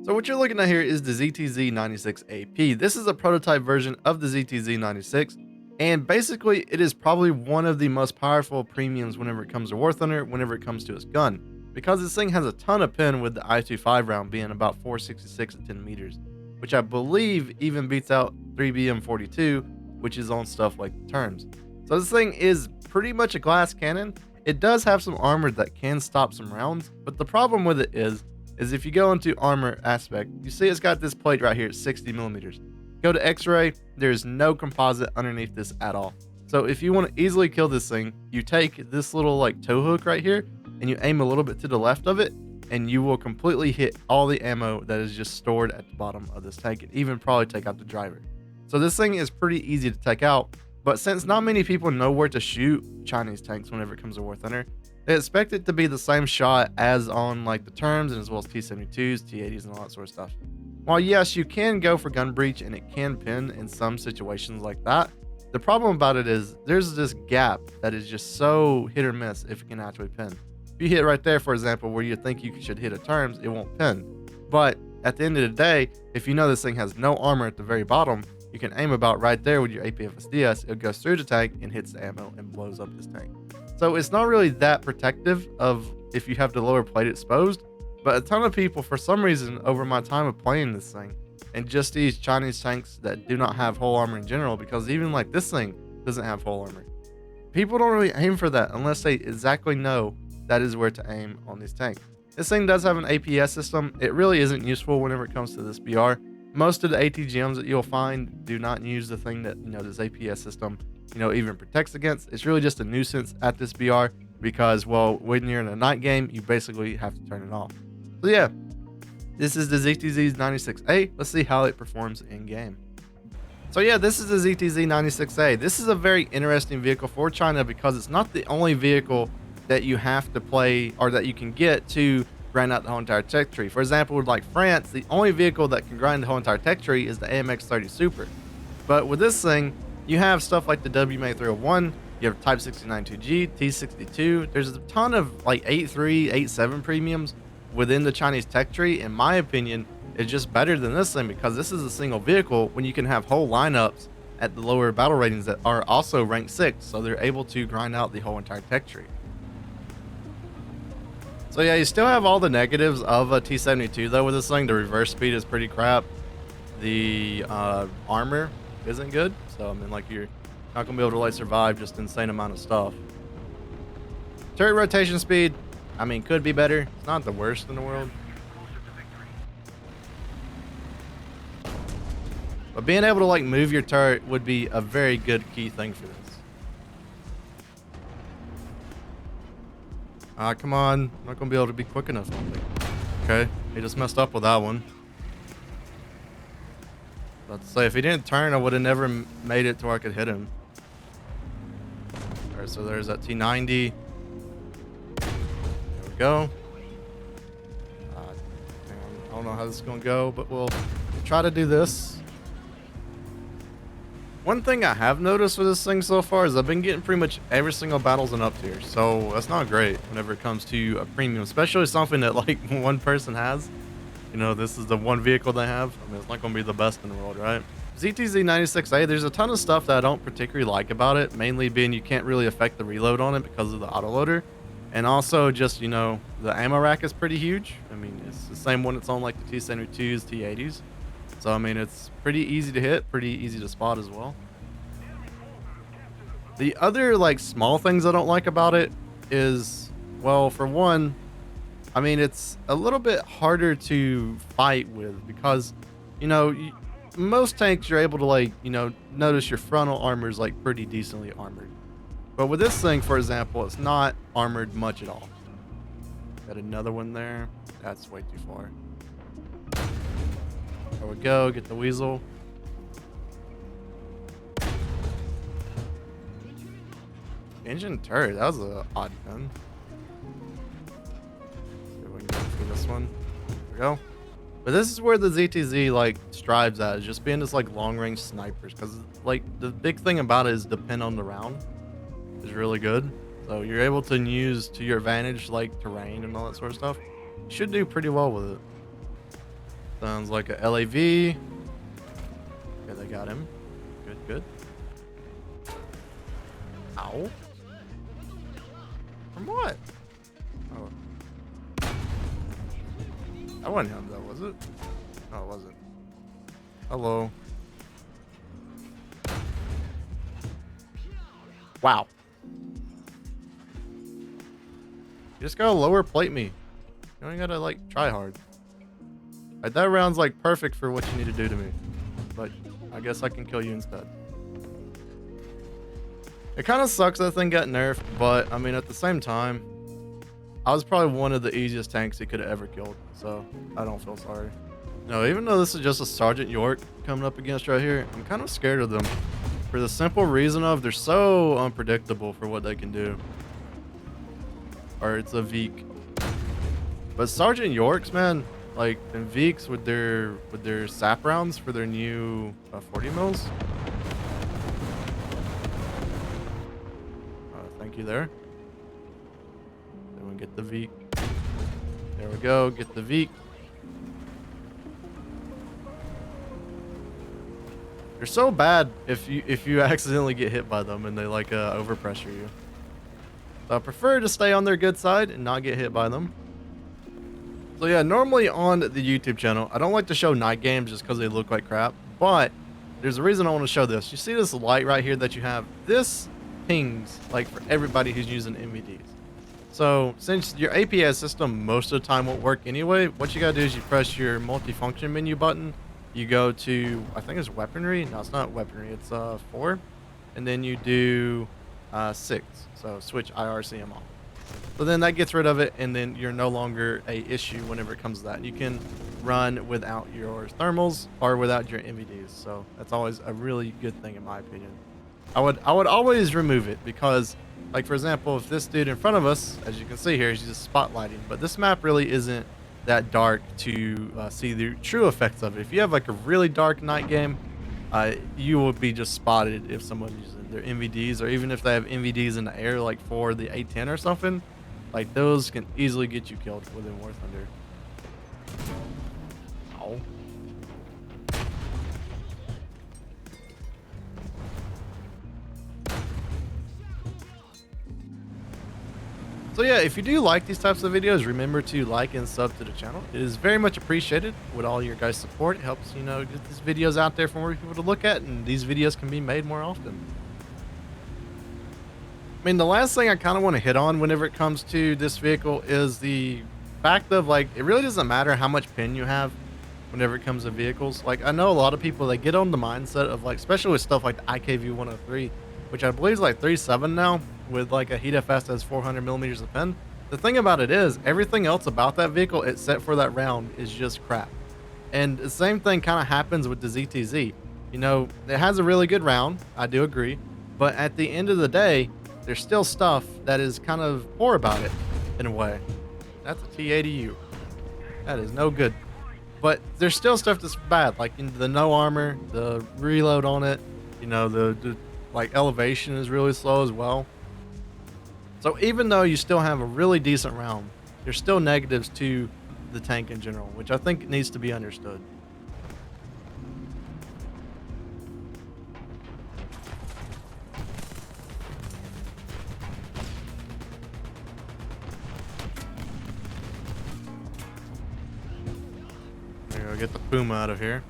So what you're looking at here is the ZTZ-96AP. This is a prototype version of the ZTZ-96, and basically it is probably one of the most powerful premiums whenever it comes to Warthunder, whenever it comes to its gun, because this thing has a ton of pin, with the I-25 round being about 466 at 10 meters, which I believe even beats out 3BM42, which is on stuff like the terms. So this thing is pretty much a glass cannon. It does have some armor that can stop some rounds, but the problem with it is if you go into armor aspect, you see it's got this plate right here at 60 millimeters. Go to X-ray, there's no composite underneath this at all. So if you want to easily kill this thing, you take this little like tow hook right here and you aim a little bit to the left of it, and you will completely hit all the ammo that is just stored at the bottom of this tank, and even probably take out the driver. So this thing is pretty easy to take out, but since not many people know where to shoot Chinese tanks whenever it comes to Warthunder, they expect it to be the same shot as on like the terms, and as well as T-72s, T-80s, and all that sort of stuff. While yes, you can go for gun breach and it can pin in some situations like that, the problem about it is there's this gap that is just so hit or miss if it can actually pin. If you hit right there, for example, where you think you should hit a terms, it won't pin. But at the end of the day, if you know this thing has no armor at the very bottom, you can aim about right there with your APFSDS. It goes through the tank and hits the ammo and blows up this tank. So it's not really that protective of if you have the lower plate exposed, but a ton of people, for some reason, over my time of playing this thing, and just these Chinese tanks that do not have hull armor in general, because even like this thing doesn't have hull armor, people don't really aim for that unless they exactly know that is where to aim on this tank. This thing does have an APS system. It really isn't useful whenever it comes to this BR. Most of the ATGMs that you'll find do not use the thing that, this APS system, even protects against. It's really just a nuisance at this BR because, well, when you're in a night game, you basically have to turn it off. So yeah, this is the ZTZ-96A. Let's see how it performs in game. So yeah, this is the ZTZ-96A. This is a very interesting vehicle for China because it's not the only vehicle that you have to play or that you can get to grind out the whole entire tech tree. For example, with like France, the only vehicle that can grind the whole entire tech tree is the AMX-30 Super. But with this thing, you have stuff like the WMA 301, you have Type 69-2G, T62. There's a ton of like 8.3, 8.7 premiums within the Chinese tech tree. In my opinion, it's just better than this thing because this is a single vehicle when you can have whole lineups at the lower battle ratings that are also ranked 6, so they're able to grind out the whole entire tech tree. So yeah, you still have all the negatives of a T-72 though with this thing. The reverse speed is pretty crap. The armor isn't good. So I mean, like, you're not gonna be able to like survive just insane amount of stuff. Turret rotation speed, I mean, could be better. It's not the worst in the world. But being able to like move your turret would be a very good key thing for this. Come on. I'm not going to be able to be quick enough. Okay. He just messed up with that one. About to say, if he didn't turn, I would have never made it to where I could hit him. Alright, so there's that T90. There we go. I don't know how this is going to go, but we'll try to do this. One thing I have noticed with this thing so far is I've been getting pretty much every single battles in up tier, so that's not great whenever it comes to a premium, especially something that like one person has. This is the one vehicle they have. I mean, it's not going to be the best in the world, right? ZTZ-96A, there's a ton of stuff that I don't particularly like about it, mainly being you can't really affect the reload on it because of the autoloader, and also just, the ammo rack is pretty huge. I mean, it's the same one that's on like the T-72s, T-80s. So, I mean, it's pretty easy to hit, pretty easy to spot as well. The other, like, small things I don't like about it is, well, for one, I mean, it's a little bit harder to fight with because, most tanks you're able to, like, notice your frontal armor is, like, pretty decently armored. But with this thing, for example, it's not armored much at all. Got another one there. That's way too far. There we go, get the weasel. Engine turret, that was an odd gun. See if we can go through this one. There we go. But this is where the ZTZ like strives at, is just being this like long range snipers, because like the big thing about it is the pin on the round is really good. So you're able to use to your advantage like terrain and all that sort of stuff. You should do pretty well with it. Sounds like a LAV. Okay, they got him. Good, good. Ow. From what? Oh. That wasn't him though, was it? No, it wasn't. Hello. Wow. You just gotta lower plate me. You only gotta like try hard. Like, that round's like perfect for what you need to do to me. But I guess I can kill you instead. It kind of sucks that thing got nerfed, but I mean at the same time, I was probably one of the easiest tanks he could have ever killed. So I don't feel sorry. No, even though this is just a Sergeant York coming up against right here, I'm kind of scared of them. For the simple reason of they're so unpredictable for what they can do. Or it's a Veek. But Sergeant Yorks, man, like, and Veeks with their sap rounds for their new 40 mils. Thank you there. Then we get the Veek. There we go, get the Veek. They're so bad if you accidentally get hit by them and they like overpressure you. So I prefer to stay on their good side and not get hit by them. So yeah, normally on the YouTube channel, I don't like to show night games just because they look like crap. But there's a reason I want to show this. You see this light right here that you have? This pings like for everybody who's using MVDs. So since your APS system most of the time won't work anyway, what you gotta do is you press your multifunction menu button. You go to, I think it's weaponry. No, it's not weaponry. It's 4. And then you do 6. So switch IRCM off. So then that gets rid of it, and then you're no longer a issue whenever it comes to that. You can run without your thermals or without your MVDs. So that's always a really good thing in my opinion. I would always remove it because, like for example, if this dude in front of us, as you can see here, he's just spotlighting. But this map really isn't that dark to see the true effects of it. If you have like a really dark night game, you will be just spotted if someone's using their MVDs, or even if they have MVDs in the air, like for the A10 or something. Like those can easily get you killed within Warthunder. Ow. So yeah, if you do like these types of videos, remember to like and sub to the channel. It is very much appreciated with all your guys' support. It helps, you know, get these videos out there for more people to look at, and these videos can be made more often. I mean, the last thing I kind of want to hit on whenever it comes to this vehicle is the fact of, like, it really doesn't matter how much pin you have whenever it comes to vehicles. Like, I know a lot of people, they get on the mindset of, like, especially with stuff like the IKV 103, which I believe is like 3.7 now, with like a heat FS that's 400 millimeters of pin. The thing about it is, everything else about that vehicle, except for that round, is just crap. And the same thing kind of happens with the ZTZ. You know, it has a really good round, I do agree, but at the end of the day, there's still stuff that is kind of poor about it, in a way. That's a T80U. That is no good. But there's still stuff that's bad, like the no armor, the reload on it, you know, the like elevation is really slow as well. So even though you still have a really decent round, there's still negatives to the tank in general, which I think needs to be understood. There we go, get the Puma out of here.